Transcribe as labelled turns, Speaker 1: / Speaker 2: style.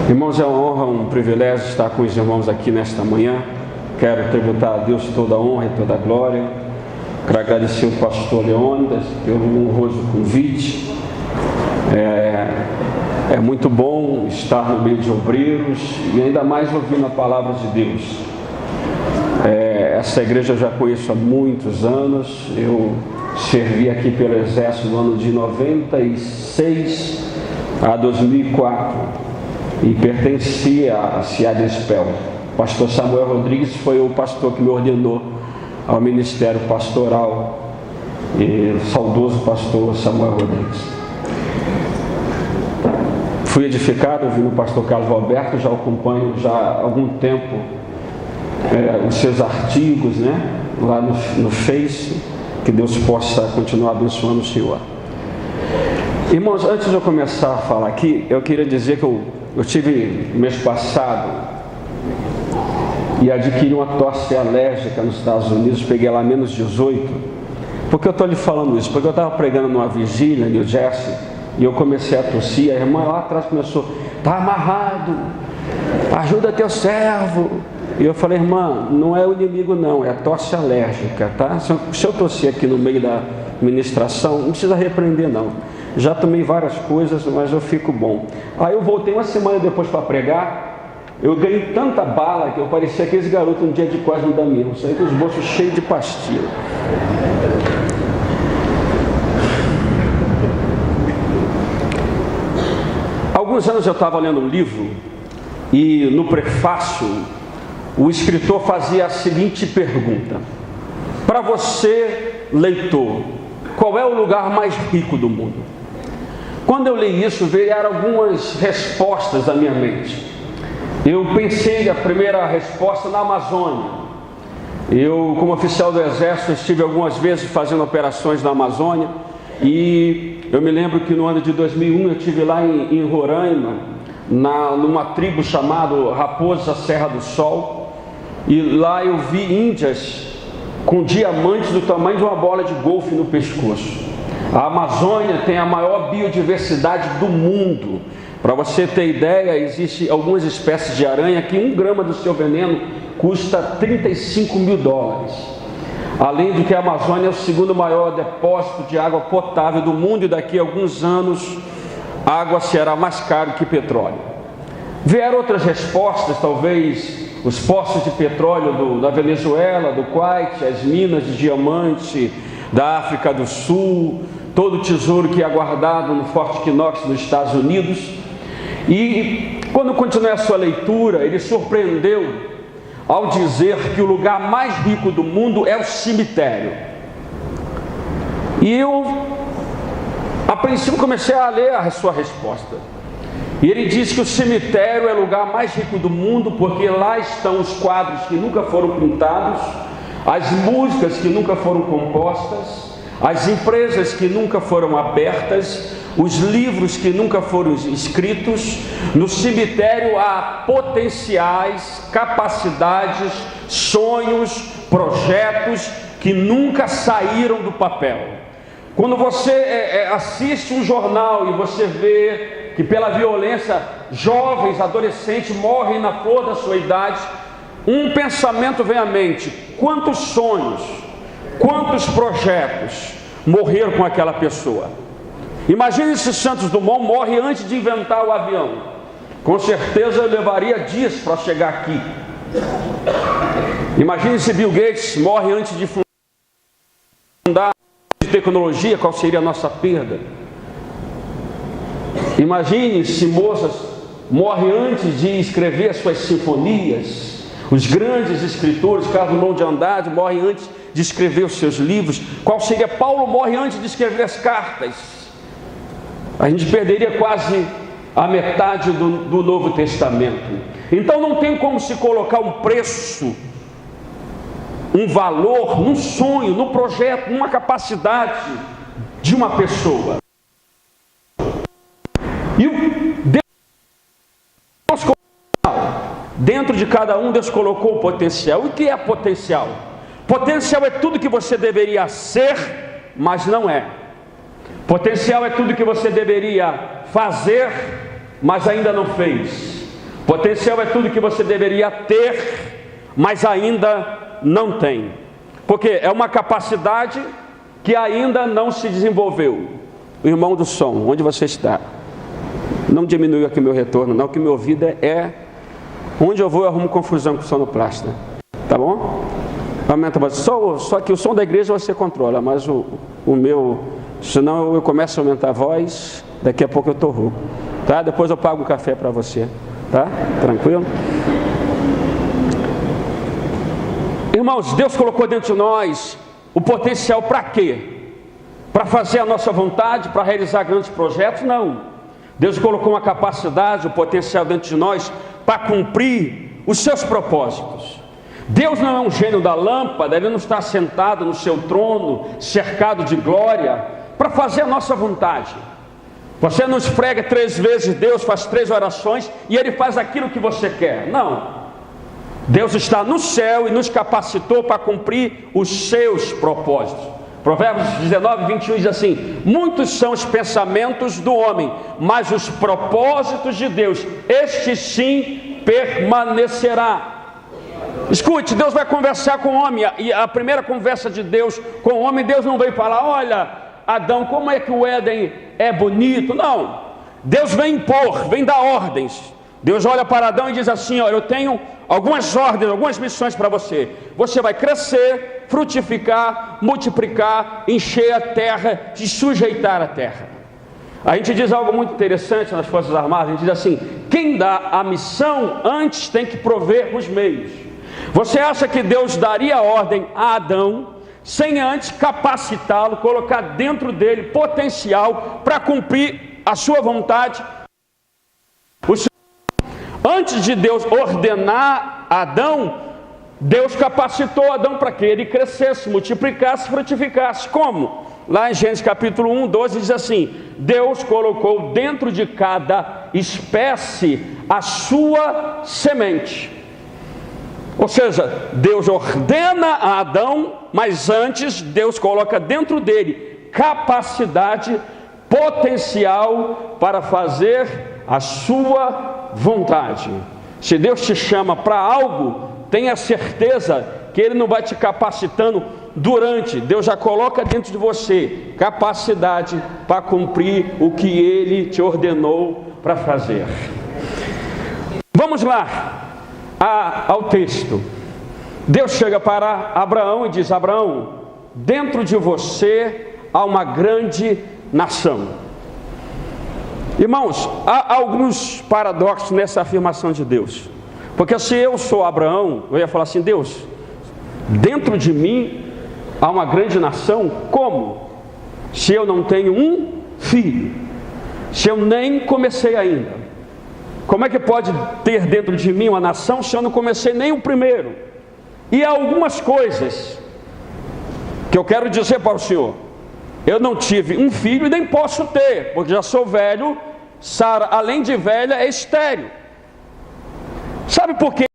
Speaker 1: Irmãos, é uma honra, um privilégio estar com os irmãos aqui nesta manhã. Quero tributar a Deus toda a honra e toda a glória. Quero agradecer ao pastor Leônidas pelo honroso convite. É muito bom estar no meio de obreiros e ainda mais ouvindo a palavra de Deus. Essa igreja eu já conheço há muitos anos. Eu servi aqui pelo Exército no ano de 96 a 2004 e pertencia à Ciad Espel. O pastor Samuel Rodrigues foi o pastor que me ordenou ao ministério pastoral, e saudoso pastor Samuel Rodrigues. Fui edificado ouvindo o pastor Carlos Alberto, já acompanho já há algum tempo os seus artigos, lá no Face. Que Deus possa continuar abençoando o Senhor. Irmãos, antes de eu começar a falar aqui, eu queria dizer que eu tive mês passado e adquiri uma tosse alérgica nos Estados Unidos, peguei lá menos 18. Por que eu estou lhe falando isso? Porque eu estava pregando numa vigília em New Jersey e eu comecei a tossir. A irmã lá atrás começou: está amarrado, ajuda teu servo. E eu falei: irmã, não é o inimigo não, é a tosse alérgica, tá? Se eu tossir aqui no meio da ministração, não precisa repreender não. Já tomei várias coisas, mas eu fico bom. Aí eu voltei uma semana depois para pregar. Eu ganhei tanta bala que eu parecia aqueles garotos um dia de Cosme e Damião. Saí com os bolsos cheios de pastilha. Alguns anos eu estava lendo um livro e no prefácio o escritor fazia a seguinte pergunta: para você, leitor, qual é o lugar mais rico do mundo? Quando eu li isso, vieram algumas respostas à minha mente. Eu pensei a primeira resposta na Amazônia. Eu, como oficial do Exército, estive algumas vezes fazendo operações na Amazônia. E eu me lembro que no ano de 2001 eu estive lá em Roraima, numa tribo chamada Raposa Serra do Sol. E lá eu vi índias com diamantes do tamanho de uma bola de golfe no pescoço. A Amazônia tem a maior biodiversidade do mundo. Para você ter ideia, existem algumas espécies de aranha que 1 grama do seu veneno custa $35 mil. Além do que a Amazônia é o segundo maior depósito de água potável do mundo e daqui a alguns anos a água será mais cara que petróleo. Vieram outras respostas, talvez os poços de petróleo da Venezuela, do Kuwait, as minas de diamante da África do Sul, todo o tesouro que é guardado no Fort Knox nos Estados Unidos. E quando continuei a sua leitura, ele surpreendeu ao dizer que o lugar mais rico do mundo é o cemitério. E eu, a princípio, comecei a ler a sua resposta. E ele diz que o cemitério é o lugar mais rico do mundo porque lá estão os quadros que nunca foram pintados, as músicas que nunca foram compostas, as empresas que nunca foram abertas, os livros que nunca foram escritos. No cemitério há potenciais, capacidades, sonhos, projetos que nunca saíram do papel. Quando você assiste um jornal e você vê que pela violência jovens, adolescentes morrem na flor da sua idade, um pensamento vem à mente: quantos sonhos, quantos projetos morreram com aquela pessoa? Imagine se Santos Dumont morre antes de inventar o avião. Com certeza eu levaria dias para chegar aqui. Imagine se Bill Gates morre antes de fundar a tecnologia, qual seria a nossa perda? Imagine se Mozart morre antes de escrever as suas sinfonias. Os grandes escritores, Carlos Drummond de Andrade, morrem antes de escrever os seus livros. Qual seria? Paulo morre antes de escrever as cartas. A gente perderia quase a metade do Novo Testamento. Então não tem como se colocar um preço, um valor, num sonho, num projeto, numa capacidade de uma pessoa. E Deus dentro de cada um, Deus colocou o potencial. O que é potencial? Potencial é tudo que você deveria ser, mas não é. Potencial é tudo que você deveria fazer, mas ainda não fez. Potencial é tudo que você deveria ter, mas ainda não tem. Porque é uma capacidade que ainda não se desenvolveu. O irmão do som, onde você está? Não diminuiu aqui meu retorno, não, que meu ouvido é... Onde eu vou eu arrumo confusão com o sonoplasta. Tá bom? Aumenta, mas só que o som da igreja você controla, mas o meu... Senão eu começo a aumentar a voz, daqui a pouco eu estou rouco. Tá? Depois eu pago um café para você. Tá? Tranquilo? Irmãos, Deus colocou dentro de nós o potencial para quê? Para fazer a nossa vontade, para realizar grandes projetos? Não. Deus colocou uma capacidade, o potencial dentro de nós para cumprir os seus propósitos. Deus não é um gênio da lâmpada, Ele não está sentado no seu trono, cercado de glória, para fazer a nossa vontade. Você não esfrega 3 vezes Deus, faz 3 orações e Ele faz aquilo que você quer. Não. Deus está no céu e nos capacitou para cumprir os seus propósitos. Provérbios 19, 21 diz assim: muitos são os pensamentos do homem, mas os propósitos de Deus, este sim permanecerá. Escute, Deus vai conversar com o homem, e a primeira conversa de Deus com o homem, Deus não veio falar: olha, Adão, como é que o Éden é bonito? Não, Deus vem impor, vem dar ordens. Deus olha para Adão e diz assim: olha, eu tenho algumas ordens, algumas missões para você. Você vai crescer, frutificar, multiplicar, encher a terra, se sujeitar à terra. A gente diz algo muito interessante nas Forças Armadas. A gente diz assim: quem dá a missão antes tem que prover os meios. Você acha que Deus daria ordem a Adão sem antes capacitá-lo, colocar dentro dele potencial para cumprir a sua vontade? Antes de Deus ordenar Adão, Deus capacitou Adão para que ele crescesse, multiplicasse, frutificasse. Como? Lá em Gênesis capítulo 1, 12 diz assim: Deus colocou dentro de cada espécie a sua semente. Ou seja, Deus ordena a Adão, mas antes Deus coloca dentro dele capacidade, potencial para fazer a sua vontade. Se Deus te chama para algo, tenha certeza que Ele não vai te capacitando durante. Deus já coloca dentro de você capacidade para cumprir o que Ele te ordenou para fazer. Vamos lá ao texto. Deus chega para Abraão e diz: Abraão, dentro de você há uma grande nação. Irmãos, há alguns paradoxos nessa afirmação de Deus. Porque se eu sou Abraão, eu ia falar assim: Deus, dentro de mim há uma grande nação. Como? Se eu não tenho um filho, se eu nem comecei ainda. Como é que pode ter dentro de mim uma nação se eu não comecei nem o primeiro? E há algumas coisas que eu quero dizer para o senhor. Eu não tive um filho e nem posso ter, porque já sou velho. Sara, além de velha, é estéril. Sabe por quê?